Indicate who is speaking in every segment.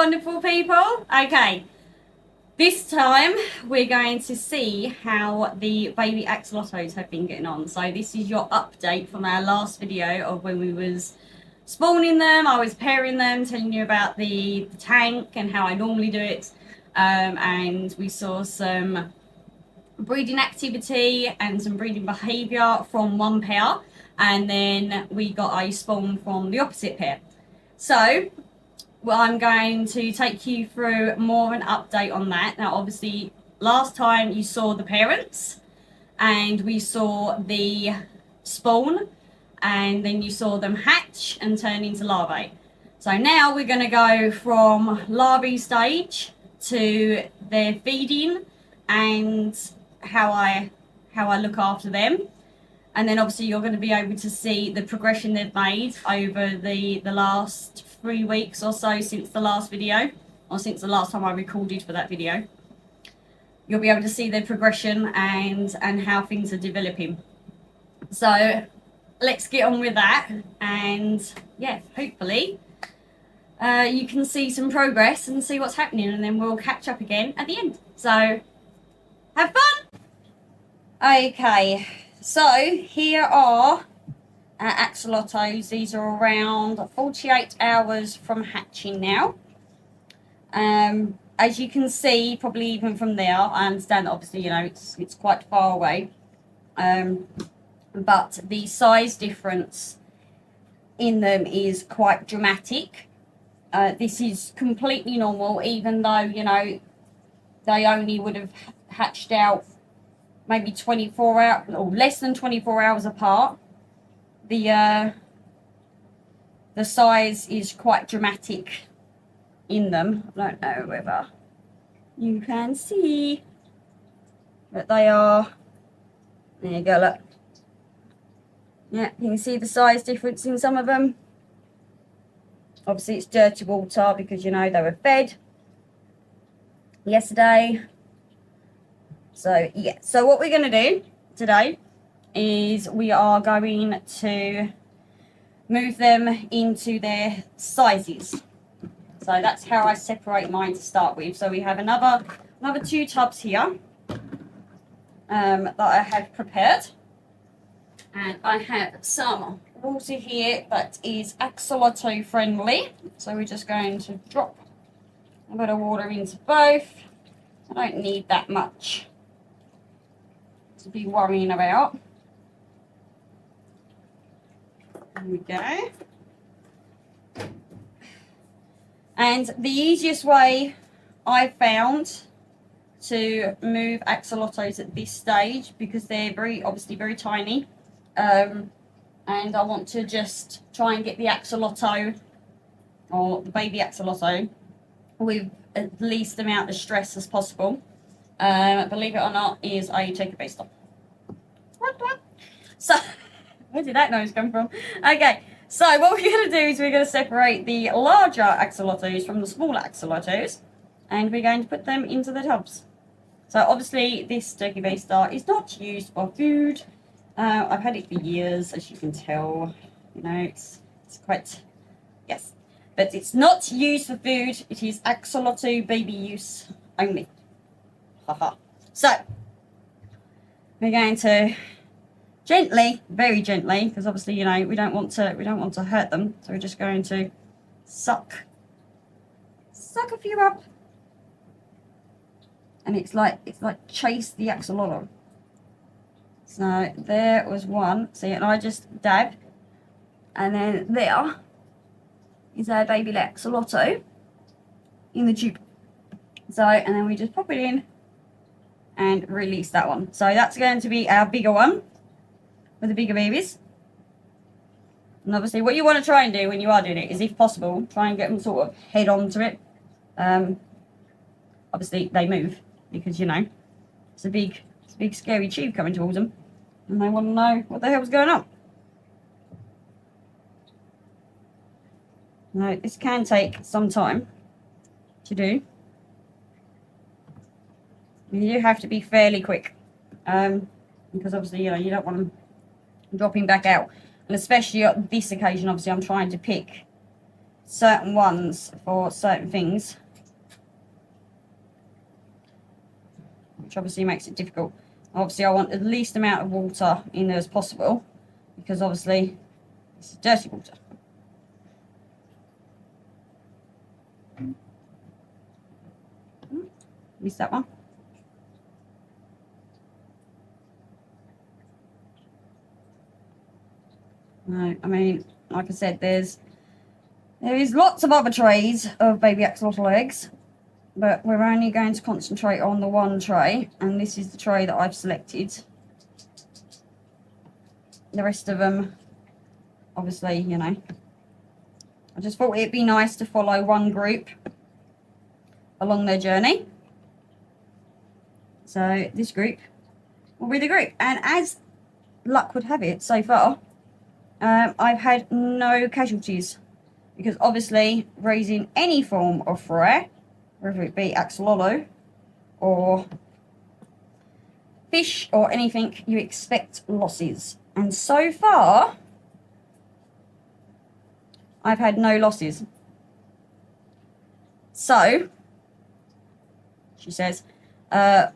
Speaker 1: wonderful people. Okay, this time we're going to see how the baby axolotls have been getting on. So this is your update from our last video of when we was spawning them. I was pairing them, telling you about the tank and how I normally do it. And we saw some breeding activity and some breeding behaviour from one pair. And then we got a spawn from the opposite pair. So well, I'm going to take you through more of an update on that. Now, obviously, last time you saw the parents and we saw the spawn and then you saw them hatch and turn into larvae. So now we're going to go from larvae stage to their feeding and how I look after them. And then obviously you're going to be able to see the progression they've made over the last 3 weeks or so since the last video, or since the last time I recorded for that video. You'll be able to see their progression and how things are developing. So let's get on with that, and yeah, hopefully you can see some progress and see what's happening, and then we'll catch up again at the end. So have fun! Okay. So here are our axolotls. These are around 48 hours from hatching now. As you can see, probably even from there, I understand that obviously, you know, it's quite far away. But the size difference in them is quite dramatic. This is completely normal, even though, you know, they only would have hatched out maybe 24 hours or less than 24 hours apart. The size is quite dramatic in them. I don't know whether you can see, but they are, there you go, look. Yeah, you can see the size difference in some of them. Obviously it's dirty water because, you know, they were fed yesterday. So yeah, so what we're going to do today is we are going to move them into their sizes. So that's how I separate mine to start with. So we have another 2 tubs here that I have prepared, and I have some water here that is axolotl friendly. So we're just going to drop a bit of water into both. I don't need that much to be worrying about. There we go. And the easiest way I've found to move axolotls at this stage, because they're obviously very tiny, and I want to just try and get the axolotl or the baby axolotl with at least amount of stress as possible. Believe it or not, is I take a base stop. So, where did that noise come from? Okay, so what we're going to do is we're going to separate the larger axolotls from the smaller axolotls, and we're going to put them into the tubs. So obviously this turkey baster is not used for food. I've had it for years, as you can tell. You know, it's quite, yes. But it's not used for food. It is axolotl baby use only. So we're going to gently, very gently, because obviously, you know, we don't want to hurt them. So we're just going to suck a few up, and it's like chase the axolotl. So there was one. See, and I just dab, and then there is our baby axolotl in the tube. So, and then we just pop it in and release that one. So that's going to be our bigger one with the bigger babies. And obviously what you want to try and do when you are doing it is, if possible, try and get them sort of head on to it. Obviously they move because, you know, it's a big scary tube coming towards them, and they want to know what the hell's going on. Now this can take some time to do. You do have to be fairly quick, because obviously, you know, you don't want them dropping back out, and especially on this occasion, obviously I'm trying to pick certain ones for certain things, which obviously makes it difficult. Obviously, I want the least amount of water in there as possible, because obviously this is dirty water. Missed that one. No, I mean, like I said, there is lots of other trays of baby axolotl eggs, but we're only going to concentrate on the one tray, and this is the tray that I've selected. The rest of them, obviously, you know, I just thought it'd be nice to follow one group along their journey. So this group will be the group, and as luck would have it, so far I've had no casualties, because obviously raising any form of fry, whether it be axolotl or fish or anything, you expect losses, and so far I've had no losses. So she says,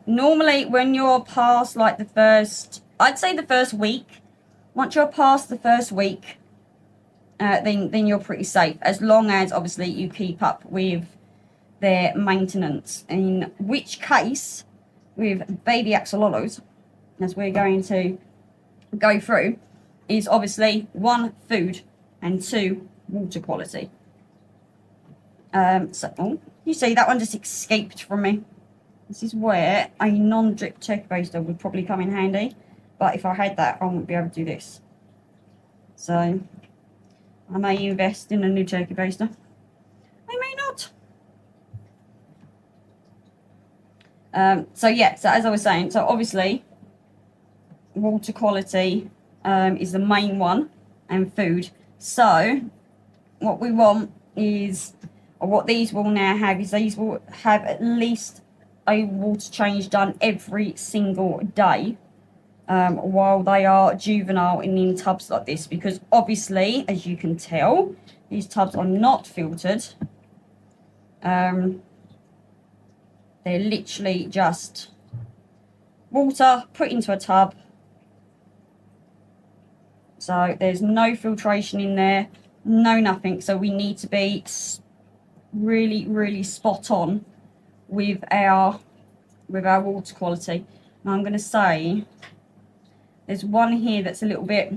Speaker 1: normally when you're past like the first, I'd say the first week, once you're past the first week, then you're pretty safe, as long as obviously you keep up with their maintenance. In which case, with baby axolotls, as we're going to go through, is obviously 1, food, and 2, water quality. Oh, you see that one just escaped from me. This is where a non-drip turkey baster would probably come in handy, but if I had that, I wouldn't be able to do this. So I may invest in a new turkey baster. I may not. So yeah, so as I was saying, so obviously water quality is the main one, and food. So what we want is, or what these will now have, is these will have at least a water change done every single day while they are juvenile in tubs like this, because obviously, as you can tell, these tubs are not filtered. They're literally just water put into a tub. So there's no filtration in there, no nothing. So we need to be really, really spot on with our water quality. And I'm going to say there's one here that's a little bit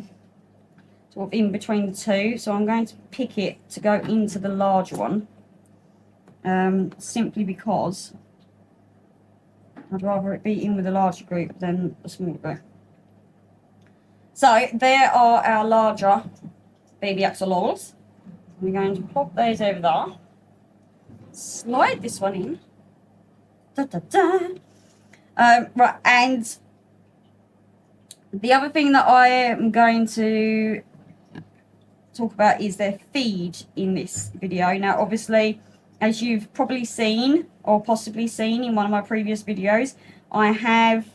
Speaker 1: sort of in between the two, so I'm going to pick it to go into the large one, simply because I'd rather it be in with a larger group than a smaller group. So there are our larger baby axolotls. We're going to pop those over there. Slide this one in. Da, da, da. Right, and the other thing that I am going to talk about is their feed in this video. Now, obviously, as you've probably seen or possibly seen in one of my previous videos, I have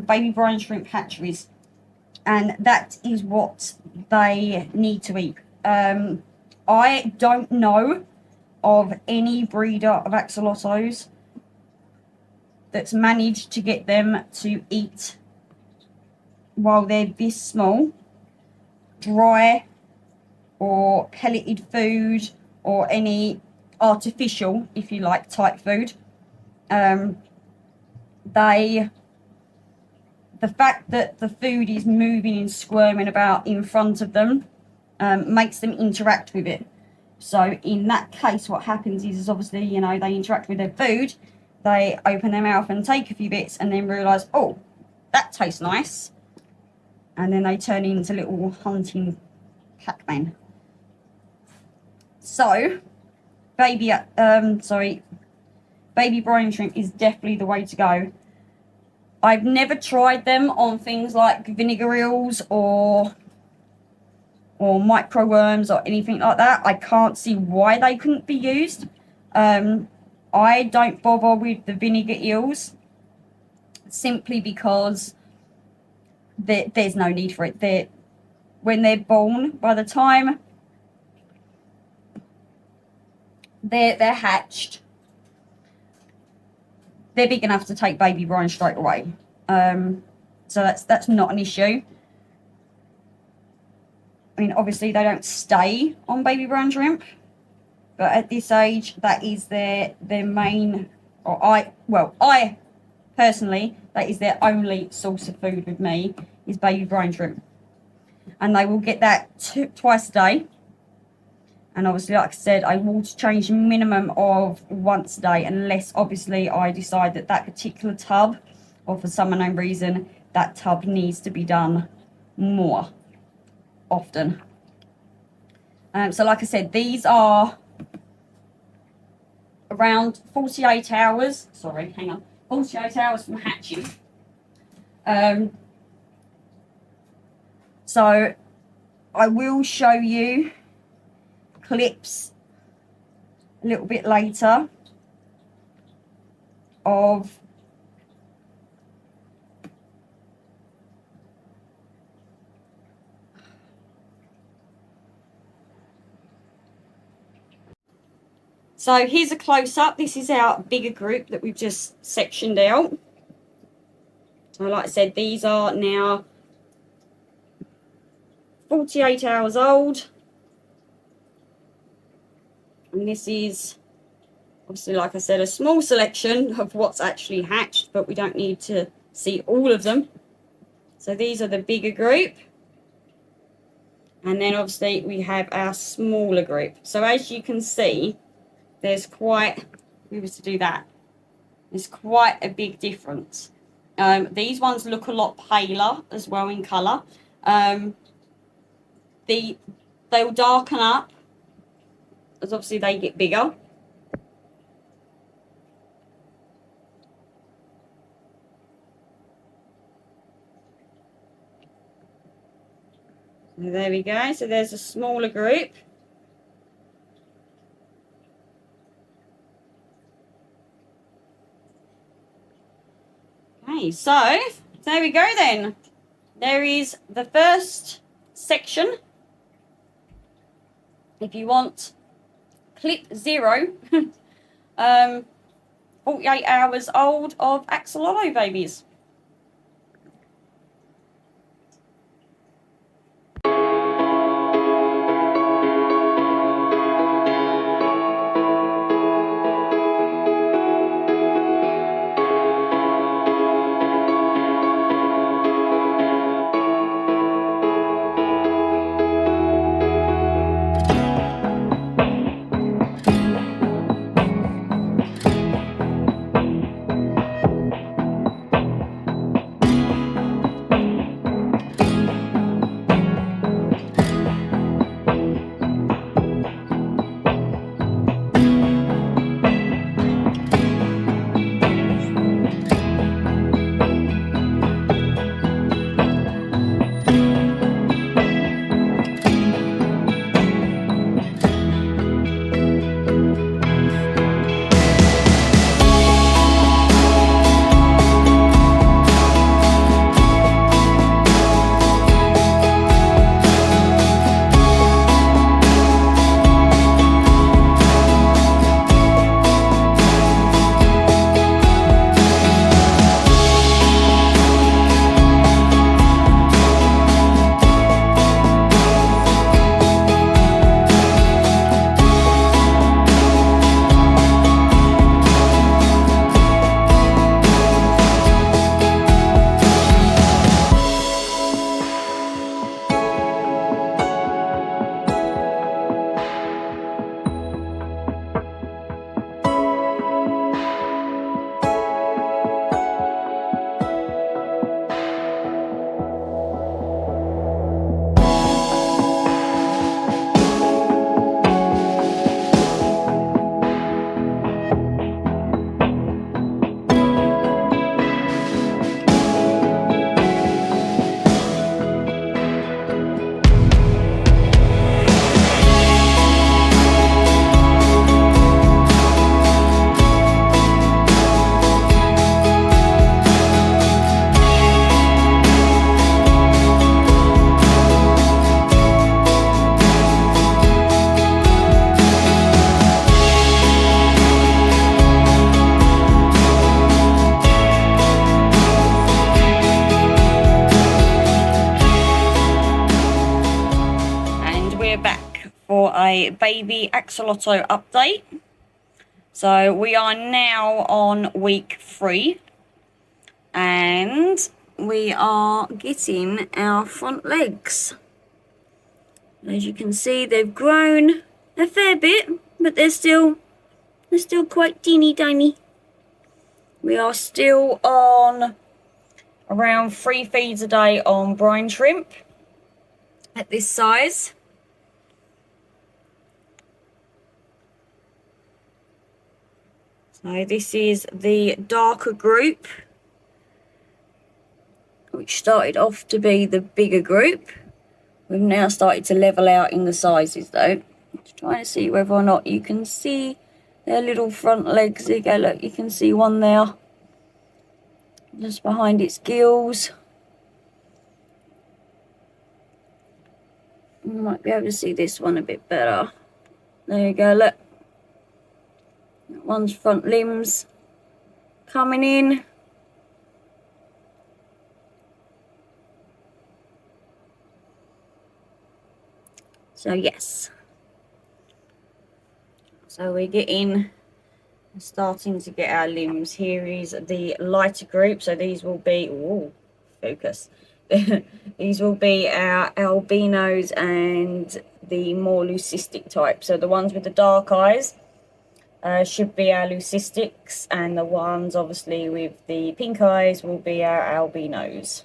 Speaker 1: baby brine shrimp hatcheries, and that is what they need to eat. I don't know of any breeder of axolotls that's managed to get them to eat, while they're this small, dry or pelleted food or any artificial, if you like, type food. The fact that the food is moving and squirming about in front of them makes them interact with it. So in that case, what happens is obviously, you know, they interact with their food, they open their mouth and take a few bits and then realise, oh, that tastes nice. And then they turn into little hunting Pac-Man. So, baby brine shrimp is definitely the way to go. I've never tried them on things like vinegar eels or microworms or anything like that. I can't see why they couldn't be used. I don't bother with the vinegar eels simply because there's no need for it. When they're born, by the time they're hatched, they're big enough to take baby brine straight away. So that's not an issue. I mean, obviously they don't stay on baby brine shrimp, but at this age, that is their main, or I personally, that is their only source of food with me, is baby brine shrimp. And they will get that twice a day. And obviously, like I said, I water change minimum of once a day, unless obviously I decide that that particular tub, or for some unknown reason, that tub needs to be done more often. So like I said, these are around 48 hours, 48 hours from hatching. So I will show you clips a little bit later of so here's a close-up. This is our bigger group that we've just sectioned out. So like I said, these are now 48 hours old. And this is, obviously, like I said, a small selection of what's actually hatched, but we don't need to see all of them. So these are the bigger group. And then obviously we have our smaller group. So as you can see, there's quite, if we were to do that, there's quite a big difference. These ones look a lot paler as well in colour. They'll darken up as obviously they get bigger. So there we go. So there's a smaller group. Okay, so there we go then. There is the first section. If you want clip 0, 48 hours old of axolotl babies. for a baby axolotl update. So we are now on week 3 and we are getting our front legs. As you can see, they've grown a fair bit, but they're still quite teeny tiny. We are still on around 3 feeds a day on brine shrimp at this size. So this is the darker group, which started off to be the bigger group. We've now started to level out in the sizes though. Just trying to see whether or not you can see their little front legs. There you go, look, you can see one there, just behind its gills. You might be able to see this one a bit better. There you go, look. That one's front limbs coming in. So yes. So we're starting to get our limbs. Here is the lighter group. So these will be, ooh, focus. These will be our albinos and the more leucistic type. So the ones with the dark eyes should be our leucistics, and the ones obviously with the pink eyes will be our albinos.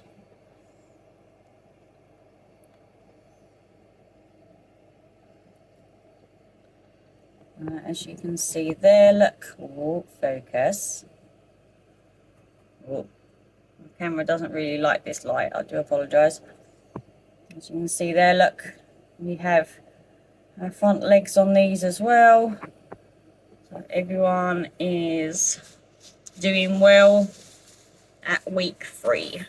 Speaker 1: As you can see there, look, oh, focus. Oh, the camera doesn't really like this light, I do apologise. As you can see there, look, we have our front legs on these as well. So everyone is doing well at week 3.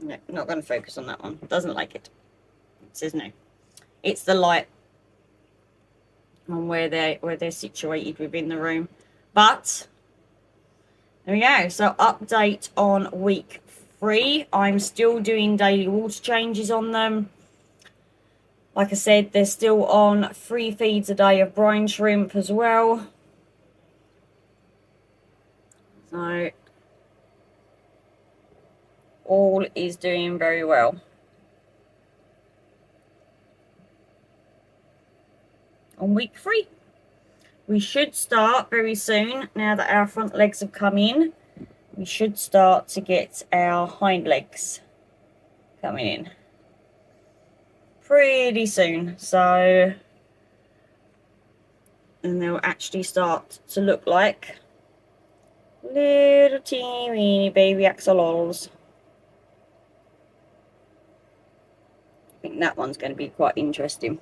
Speaker 1: No, not going to focus on that one. Doesn't like it. It says no. It's the light on where they're situated within the room. But there we go. So update on week 3. I'm still doing daily water changes on them. Like I said, they're still on 3 feeds a day of brine shrimp as well. So all is doing very well. On week 3, we should start very soon. Now that our front legs have come in, we should start to get our hind legs coming in pretty soon. So, and they'll actually start to look like little teeny baby axolotls. I think that one's going to be quite interesting.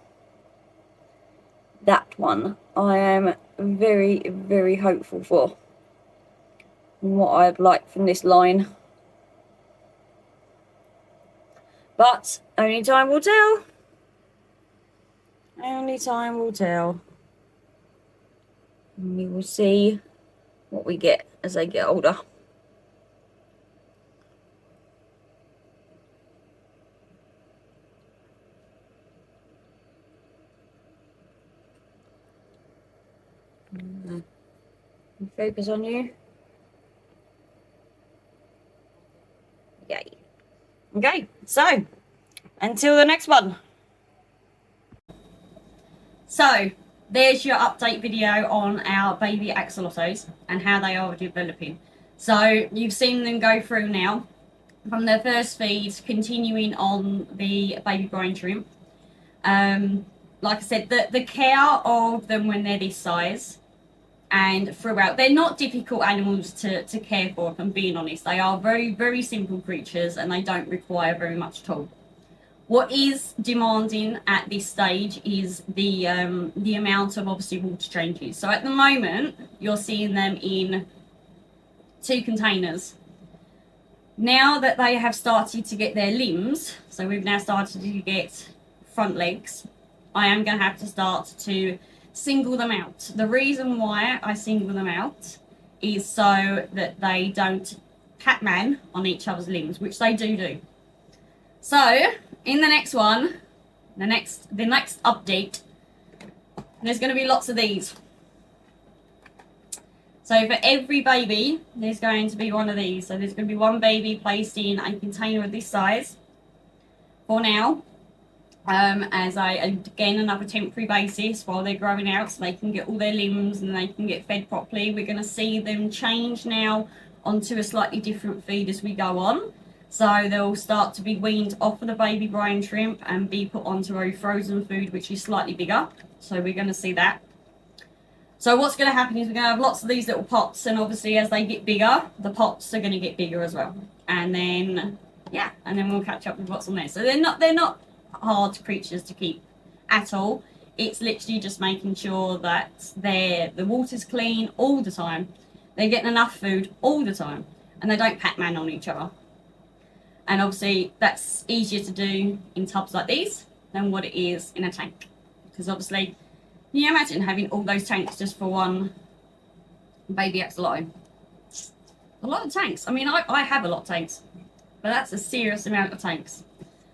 Speaker 1: That one I am very, very hopeful for, and what I'd like from this line. But only time will tell. Only time will tell. And we will see what we get as they get older. Focus on you. Yay. Okay, so until the next one. So there's your update video on our baby axolotls and how they are developing. So you've seen them go through now from their first feed, continuing on the baby brine shrimp. Like I said, the care of them when they're this size and throughout, they're not difficult animals to care for, if I'm being honest. They are very, very simple creatures and they don't require very much at all. What is demanding at this stage is the amount of obviously water changes. So at the moment, you're seeing them in 2 containers. Now that they have started to get their limbs, so we've now started to get front legs, I am going to have to start to single them out. The reason why I single them out is so that they don't Pac-Man on each other's limbs, which they do. So in the next one, the next update, there's going to be lots of these. So for every baby, there's going to be one of these. So there's going to be one baby placed in a container of this size for now, as again, another temporary basis while they're growing out, so they can get all their limbs and they can get fed properly. We're going to see them change now onto a slightly different feed as we go on. So they'll start to be weaned off of the baby brine shrimp and be put onto a frozen food, which is slightly bigger. So we're going to see that. So what's going to happen is we're going to have lots of these little pots, and obviously as they get bigger, the pots are going to get bigger as well. And then, yeah, and then we'll catch up with what's on there. So they're not hard creatures to keep at all. It's literally just making sure that the water's clean all the time. They're getting enough food all the time, and they don't Pac-Man on each other. And obviously that's easier to do in tubs like these than what it is in a tank. Because obviously, can you imagine having all those tanks just for one baby axolotl? A lot of tanks. I mean, I have a lot of tanks, but that's a serious amount of tanks.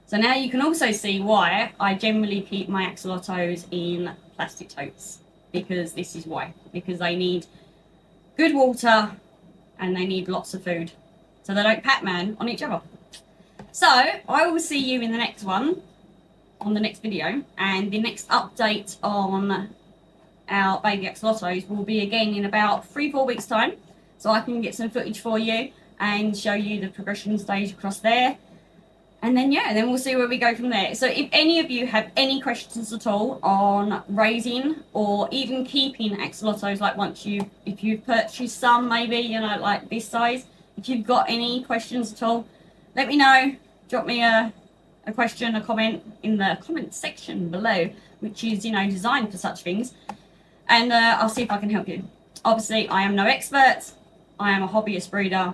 Speaker 1: So now you can also see why I generally keep my axolotls in plastic totes, because this is why. Because they need good water and they need lots of food, so they don't Pac-Man on each other. So I will see you in the next one, on the next video, and the next update on our baby axolotls will be again in about 3-4 weeks time, so I can get some footage for you and show you the progression stage across there. And then, yeah, then we'll see where we go from there. So if any of you have any questions at all on raising or even keeping axolotls, like if you've purchased some, maybe, you know, like this size, if you've got any questions at all, let me know. Drop me a question, a comment in the comment section below, which is, you know, designed for such things. And I'll see if I can help you. Obviously, I am no expert. I am a hobbyist breeder.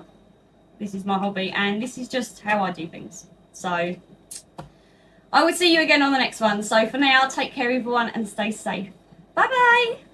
Speaker 1: This is my hobby, and this is just how I do things. So I will see you again on the next one. So for now, take care everyone and stay safe. Bye bye.